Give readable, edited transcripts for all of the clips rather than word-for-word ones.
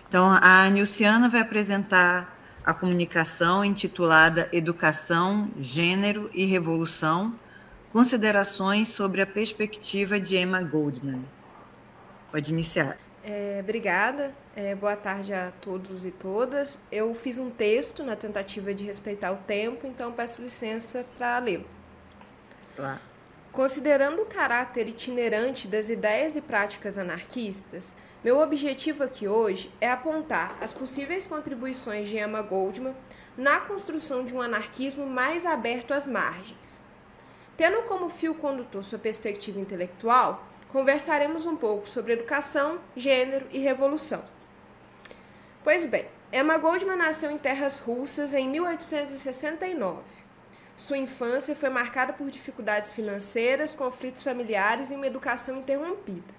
Então, a Nilciana vai apresentar a comunicação intitulada Educação, Gênero e Revolução, considerações sobre a perspectiva de Emma Goldman. Pode iniciar. Obrigada. Boa tarde a todos e todas. Eu fiz um texto na tentativa de respeitar o tempo, então peço licença para lê-lo. Claro. Considerando o caráter itinerante das ideias e práticas anarquistas, meu objetivo aqui hoje é apontar as possíveis contribuições de Emma Goldman na construção de um anarquismo mais aberto às margens. Tendo como fio condutor sua perspectiva intelectual, conversaremos um pouco sobre educação, gênero e revolução. Pois bem, Emma Goldman nasceu em terras russas em 1869. Sua infância foi marcada por dificuldades financeiras, conflitos familiares e uma educação interrompida.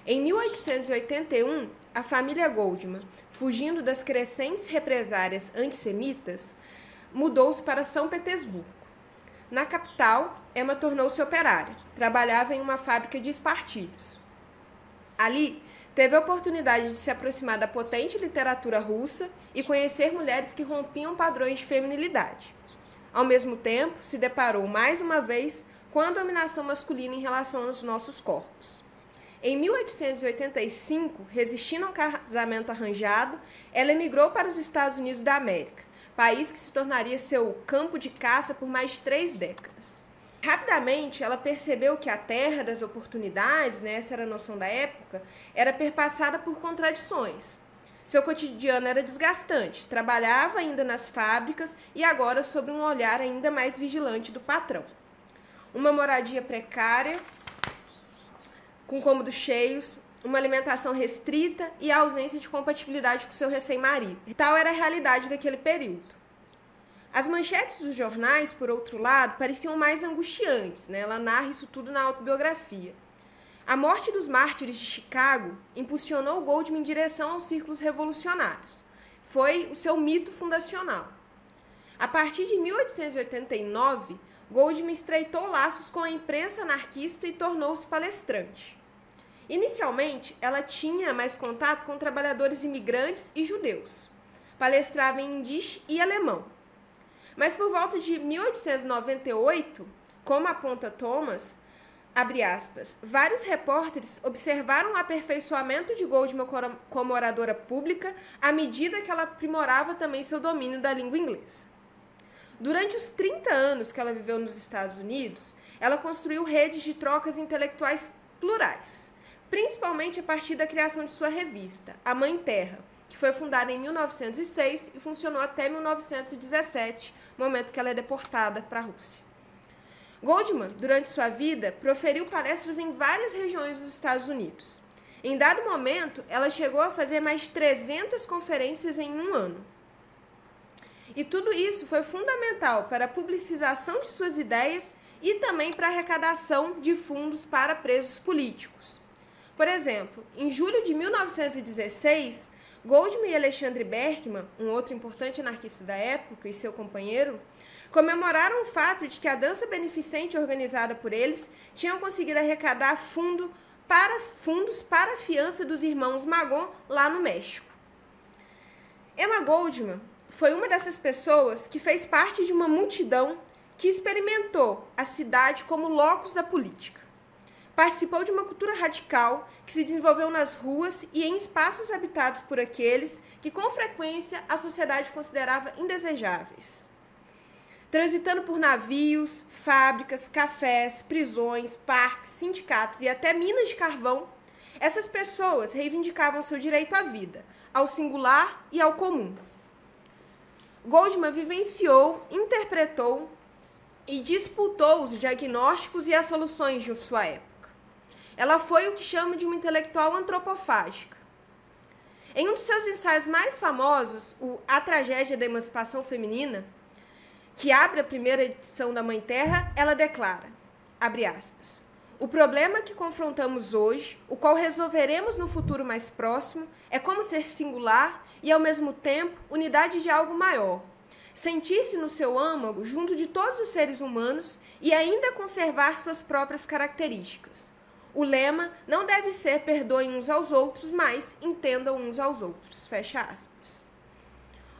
Em 1881, a família Goldman, fugindo das crescentes represárias antissemitas, mudou-se para São Petersburgo. Na capital, Emma tornou-se operária. Trabalhava em uma fábrica de espartilhos. Ali, teve a oportunidade de se aproximar da potente literatura russa e conhecer mulheres que rompiam padrões de feminilidade. Ao mesmo tempo, se deparou mais uma vez com a dominação masculina em relação aos nossos corpos. Em 1885, resistindo ao casamento arranjado, ela emigrou para os Estados Unidos da América, país que se tornaria seu campo de caça por mais de 3 décadas. Rapidamente, ela percebeu que a terra das oportunidades, essa era a noção da época, era perpassada por contradições. Seu cotidiano era desgastante, trabalhava ainda nas fábricas e agora sob um olhar ainda mais vigilante do patrão. Uma moradia precária, com cômodos cheios, uma alimentação restrita e a ausência de compatibilidade com seu recém-marido. Tal era a realidade daquele período. As manchetes dos jornais, por outro lado, pareciam mais angustiantes. Ela narra isso tudo na autobiografia. A morte dos mártires de Chicago impulsionou Goldman em direção aos círculos revolucionários. Foi o seu mito fundacional. A partir de 1889, Goldman estreitou laços com a imprensa anarquista e tornou-se palestrante. Inicialmente, ela tinha mais contato com trabalhadores imigrantes e judeus. Palestrava em yiddish e alemão. Mas por volta de 1898, como aponta Thomas, abre aspas, vários repórteres observaram o aperfeiçoamento de Goldman como oradora pública à medida que ela aprimorava também seu domínio da língua inglesa. Durante os 30 anos que ela viveu nos Estados Unidos, ela construiu redes de trocas intelectuais plurais, principalmente a partir da criação de sua revista, A Mãe Terra, que foi fundada em 1906 e funcionou até 1917, momento que ela é deportada para a Rússia. Goldman, durante sua vida, proferiu palestras em várias regiões dos Estados Unidos. Em dado momento, ela chegou a fazer mais de 300 conferências em um ano. E tudo isso foi fundamental para a publicização de suas ideias e também para a arrecadação de fundos para presos políticos. Por exemplo, em julho de 1916, Goldman e Alexandre Berkman, um outro importante anarquista da época e seu companheiro, comemoraram o fato de que a dança beneficente organizada por eles tinha conseguido arrecadar fundos para a fiança dos irmãos Magon lá no México. Emma Goldman foi uma dessas pessoas que fez parte de uma multidão que experimentou a cidade como locus da política. Participou de uma cultura radical que se desenvolveu nas ruas e em espaços habitados por aqueles que, com frequência, a sociedade considerava indesejáveis. Transitando por navios, fábricas, cafés, prisões, parques, sindicatos e até minas de carvão, essas pessoas reivindicavam seu direito à vida, ao singular e ao comum. Goldman vivenciou, interpretou e disputou os diagnósticos e as soluções de sua época. Ela foi o que chama de uma intelectual antropofágica. Em um de seus ensaios mais famosos, o A Tragédia da Emancipação Feminina, que abre a primeira edição da Mãe Terra, ela declara, abre aspas, o problema que confrontamos hoje, o qual resolveremos no futuro mais próximo, é como ser singular e, ao mesmo tempo, unidade de algo maior. Sentir-se no seu âmago junto de todos os seres humanos e ainda conservar suas próprias características. O lema não deve ser perdoem uns aos outros, mas entendam uns aos outros. Fecha aspas.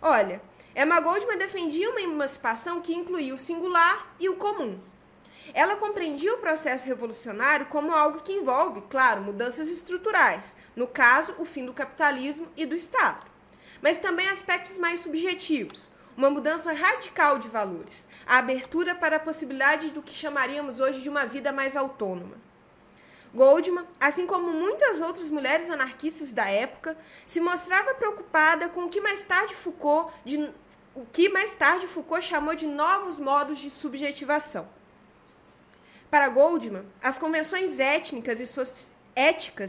Olha, Emma Goldman defendia uma emancipação que incluía o singular e o comum. Ela compreendia o processo revolucionário como algo que envolve, claro, mudanças estruturais, no caso, o fim do capitalismo e do Estado, mas também aspectos mais subjetivos, uma mudança radical de valores, a abertura para a possibilidade do que chamaríamos hoje de uma vida mais autônoma. Goldman, assim como muitas outras mulheres anarquistas da época, se mostrava preocupada com o que mais tarde Foucault chamou de novos modos de subjetivação. Para Goldman, as convenções éticas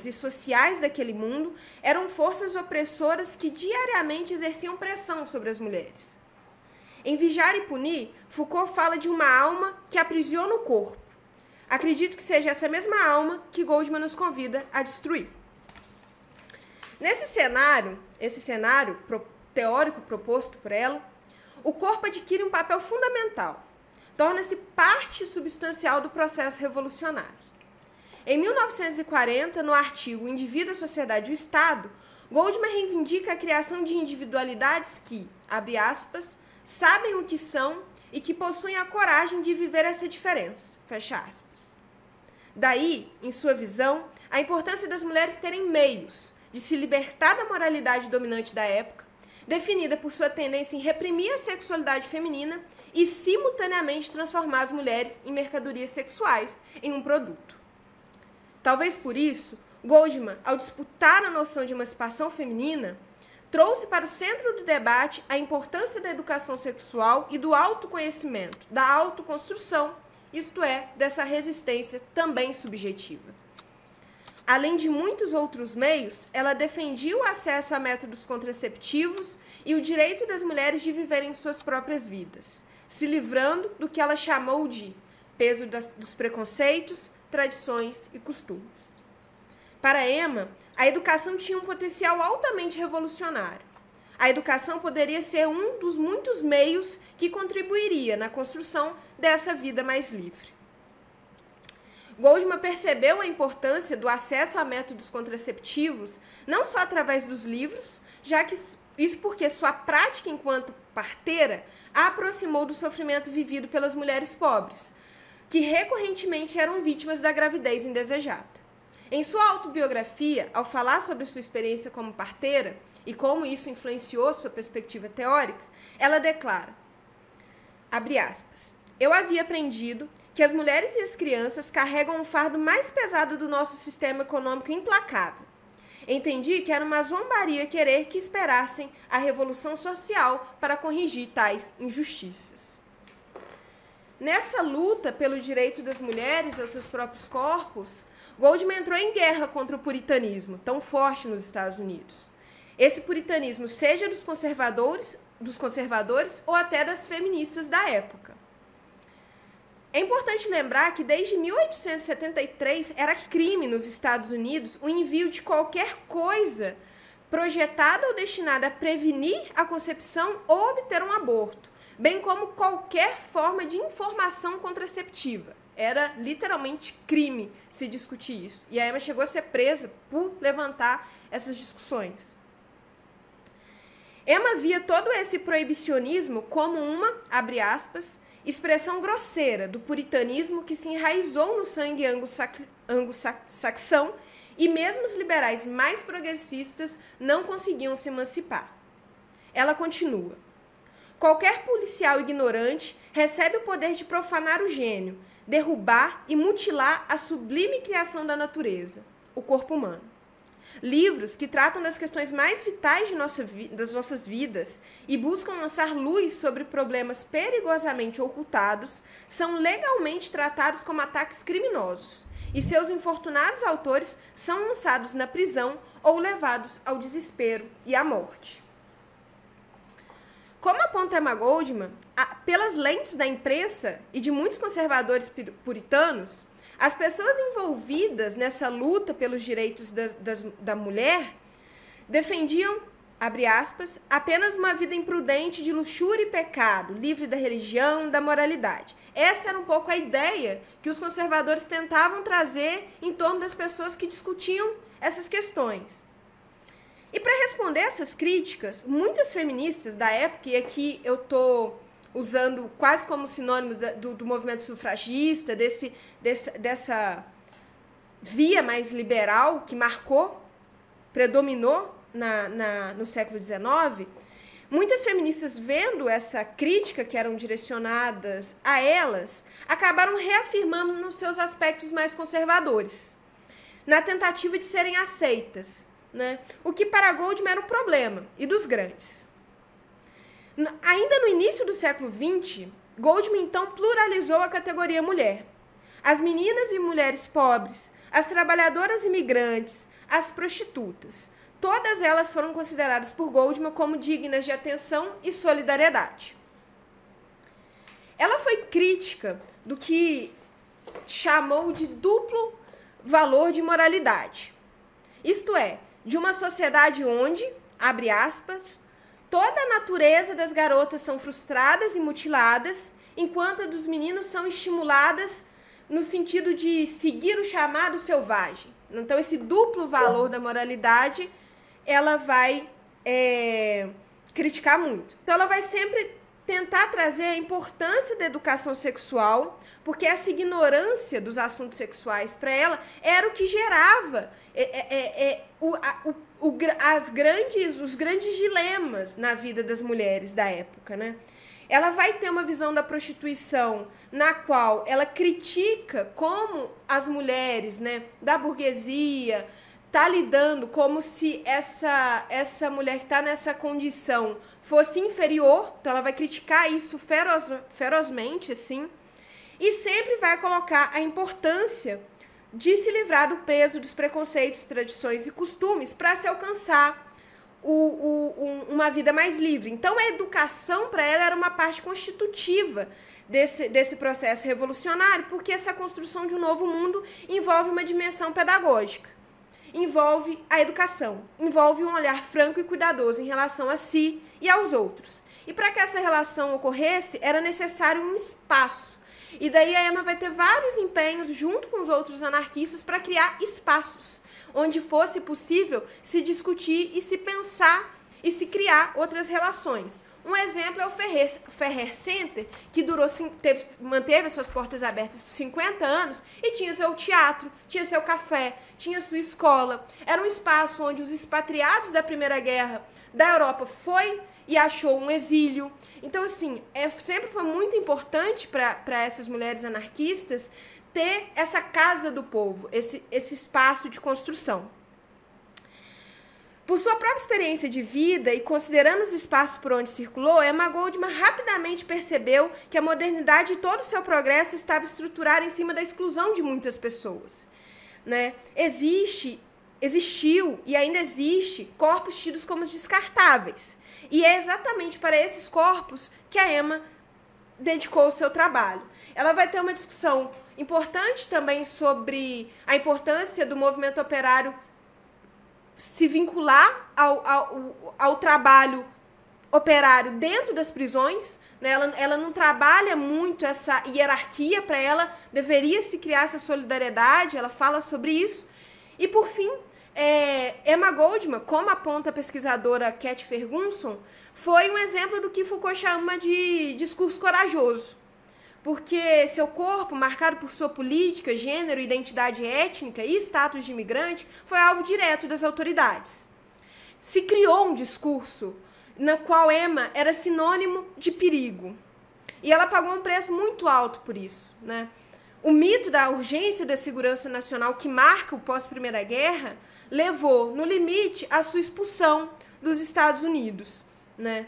e sociais daquele mundo eram forças opressoras que diariamente exerciam pressão sobre as mulheres. Em Vigiar e Punir, Foucault fala de uma alma que aprisiona o corpo. Acredito que seja essa mesma alma que Goldman nos convida a destruir. Esse cenário teórico proposto por ela, o corpo adquire um papel fundamental. Torna-se parte substancial do processo revolucionário. Em 1940, no artigo Indivíduo, a Sociedade e o Estado, Goldman reivindica a criação de individualidades que, abre aspas, sabem o que são e que possuem a coragem de viver essa diferença, fecha aspas. Daí, em sua visão, a importância das mulheres terem meios de se libertar da moralidade dominante da época, definida por sua tendência em reprimir a sexualidade feminina e, simultaneamente, transformar as mulheres em mercadorias sexuais em um produto. Talvez por isso, Goldman, ao disputar a noção de emancipação feminina, trouxe para o centro do debate a importância da educação sexual e do autoconhecimento, da autoconstrução, isto é, dessa resistência também subjetiva. Além de muitos outros meios, ela defendia o acesso a métodos contraceptivos e o direito das mulheres de viverem suas próprias vidas, se livrando do que ela chamou de peso dos preconceitos, tradições e costumes. Para Emma, a educação tinha um potencial altamente revolucionário. A educação poderia ser um dos muitos meios que contribuiria na construção dessa vida mais livre. Goldman percebeu a importância do acesso a métodos contraceptivos, não só através dos livros, já que isso porque sua prática enquanto parteira a aproximou do sofrimento vivido pelas mulheres pobres, que recorrentemente eram vítimas da gravidez indesejada. Em sua autobiografia, ao falar sobre sua experiência como parteira e como isso influenciou sua perspectiva teórica, ela declara, abre aspas, eu havia aprendido que as mulheres e as crianças carregam o fardo mais pesado do nosso sistema econômico implacável. Entendi que era uma zombaria querer que esperassem a revolução social para corrigir tais injustiças. Nessa luta pelo direito das mulheres aos seus próprios corpos, Goldman entrou em guerra contra o puritanismo, tão forte nos Estados Unidos. Esse puritanismo seja dos conservadores ou até das feministas da época. É importante lembrar que desde 1873 era crime nos Estados Unidos o envio de qualquer coisa projetada ou destinada a prevenir a concepção ou obter um aborto, bem como qualquer forma de informação contraceptiva. Era literalmente crime se discutir isso. E a Emma chegou a ser presa por levantar essas discussões. Emma via todo esse proibicionismo como uma, abre aspas, expressão grosseira do puritanismo que se enraizou no sangue anglo-saxão e mesmo os liberais mais progressistas não conseguiam se emancipar. Ela continua. Qualquer policial ignorante recebe o poder de profanar o gênio, derrubar e mutilar a sublime criação da natureza, o corpo humano. Livros que tratam das questões mais vitais das nossas vidas e buscam lançar luz sobre problemas perigosamente ocultados são legalmente tratados como ataques criminosos e seus infortunados autores são lançados na prisão ou levados ao desespero e à morte. Como aponta Emma Goldman, pelas lentes da imprensa e de muitos conservadores puritanos, as pessoas envolvidas nessa luta pelos direitos da mulher defendiam abre aspas, apenas uma vida imprudente de luxúria e pecado, livre da religião, da moralidade. Essa era um pouco a ideia que os conservadores tentavam trazer em torno das pessoas que discutiam essas questões. E para responder essas críticas, muitas feministas da época, e aqui eu estou usando quase como sinônimo do movimento sufragista, dessa via mais liberal que predominou no século XIX, muitas feministas, vendo essa crítica que eram direcionadas a elas, acabaram reafirmando nos seus aspectos mais conservadores, na tentativa de serem aceitas, né? O que para Goldman era um problema, e dos grandes. Ainda no início do século XX, Goldman então pluralizou a categoria mulher. As meninas e mulheres pobres, as trabalhadoras imigrantes, as prostitutas, todas elas foram consideradas por Goldman como dignas de atenção e solidariedade. Ela foi crítica do que chamou de duplo valor de moralidade. Isto é, de uma sociedade onde, abre aspas, toda a natureza das garotas são frustradas e mutiladas, enquanto a dos meninos são estimuladas no sentido de seguir o chamado selvagem. Então, esse duplo valor da moralidade, ela vai criticar muito. Então, ela vai sempre tentar trazer a importância da educação sexual, porque essa ignorância dos assuntos sexuais para ela era o que gerava os grandes dilemas na vida das mulheres da época, né? Ela vai ter uma visão da prostituição na qual ela critica como as mulheres, né, da burguesia tá lidando como se essa mulher que está nessa condição fosse inferior. Então ela vai criticar isso ferozmente, assim, e sempre vai colocar a importância de se livrar do peso dos preconceitos, tradições e costumes para se alcançar uma vida mais livre. Então, a educação para ela era uma parte constitutiva desse processo revolucionário, porque essa construção de um novo mundo envolve uma dimensão pedagógica, envolve a educação, envolve um olhar franco e cuidadoso em relação a si e aos outros. E para que essa relação ocorresse, era necessário um espaço. E daí a Emma vai ter vários empenhos, junto com os outros anarquistas, para criar espaços onde fosse possível se discutir e se pensar e se criar outras relações. Um exemplo é o Ferrer Center, que manteve as suas portas abertas por 50 anos e tinha seu teatro, tinha seu café, tinha sua escola. Era um espaço onde os expatriados da Primeira Guerra da Europa foi e achou um exílio. Então, assim, sempre foi muito importante para essas mulheres anarquistas ter essa casa do povo, esse espaço de construção. Por sua própria experiência de vida e considerando os espaços por onde circulou, Emma Goldman rapidamente percebeu que a modernidade e todo o seu progresso estava estruturado em cima da exclusão de muitas pessoas, né? Existiu e ainda existe corpos tidos como descartáveis. E é exatamente para esses corpos que a Emma dedicou o seu trabalho. Ela vai ter uma discussão importante também sobre a importância do movimento operário se vincular ao trabalho operário dentro das prisões, né? Ela não trabalha muito essa hierarquia, para ela deveria se criar essa solidariedade, ela fala sobre isso. E, por fim, Emma Goldman, como aponta a pesquisadora Cat Ferguson, foi um exemplo do que Foucault chama de discurso corajoso, porque seu corpo, marcado por sua política, gênero, identidade étnica e status de imigrante, foi alvo direto das autoridades. Se criou um discurso no qual Emma era sinônimo de perigo, e ela pagou um preço muito alto por isso, né? O mito da urgência da segurança nacional que marca o pós-Primeira Guerra levou, no limite, à sua expulsão dos Estados Unidos, né?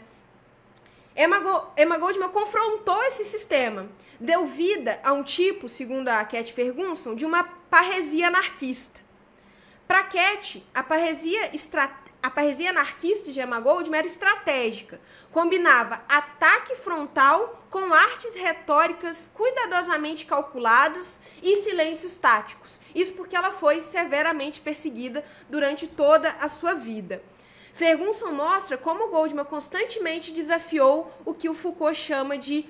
Emma Goldman confrontou esse sistema, deu vida a um tipo, segundo a Cat Ferguson, de uma parresia anarquista. Para Cat, a parresia anarquista de Emma Goldman era estratégica, combinava ataque frontal com artes retóricas cuidadosamente calculadas e silêncios táticos. Isso porque ela foi severamente perseguida durante toda a sua vida. Ferguson mostra como Goldman constantemente desafiou o que o Foucault chama de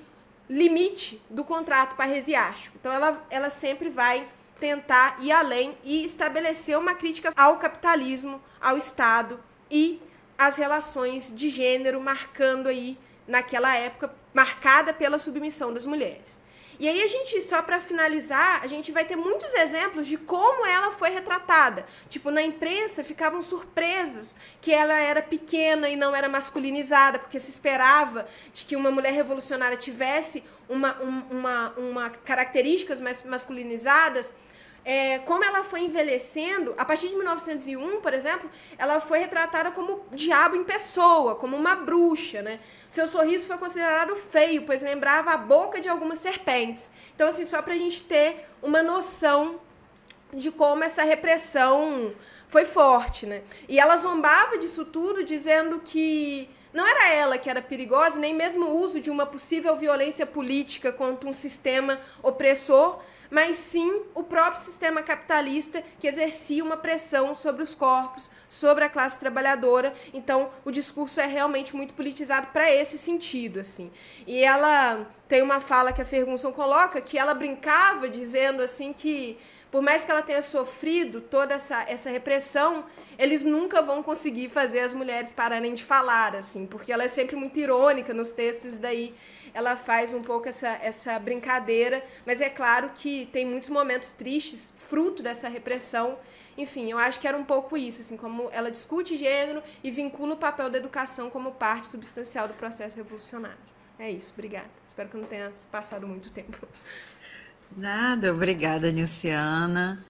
limite do contrato parresiástico. Então, ela sempre vai tentar ir além e estabelecer uma crítica ao capitalismo, ao Estado e às relações de gênero, marcando aí, naquela época, marcada pela submissão das mulheres. E aí, só para finalizar, a gente vai ter muitos exemplos de como ela foi retratada. Tipo, na imprensa ficavam surpresos que ela era pequena e não era masculinizada, porque se esperava de que uma mulher revolucionária tivesse uma características mais masculinizadas. Como ela foi envelhecendo, a partir de 1901, por exemplo, ela foi retratada como diabo em pessoa, como uma bruxa, né? Seu sorriso foi considerado feio, pois lembrava a boca de algumas serpentes. Então, assim, só para a gente ter uma noção de como essa repressão foi forte, né? E ela zombava disso tudo, dizendo que não era ela que era perigosa, nem mesmo o uso de uma possível violência política contra um sistema opressor, mas sim o próprio sistema capitalista que exercia uma pressão sobre os corpos, sobre a classe trabalhadora. Então, o discurso é realmente muito politizado para esse sentido, assim. E ela tem uma fala que a Ferguson coloca, que ela brincava dizendo assim que, por mais que ela tenha sofrido toda essa repressão, eles nunca vão conseguir fazer as mulheres pararem de falar, assim, porque ela é sempre muito irônica nos textos, daí ela faz um pouco essa brincadeira, mas é claro que tem muitos momentos tristes, fruto dessa repressão. Enfim, eu acho que era um pouco isso, assim, como ela discute gênero e vincula o papel da educação como parte substancial do processo revolucionário. É isso, obrigada. Espero que eu não tenha passado muito tempo. Nada, obrigada, Nilciana.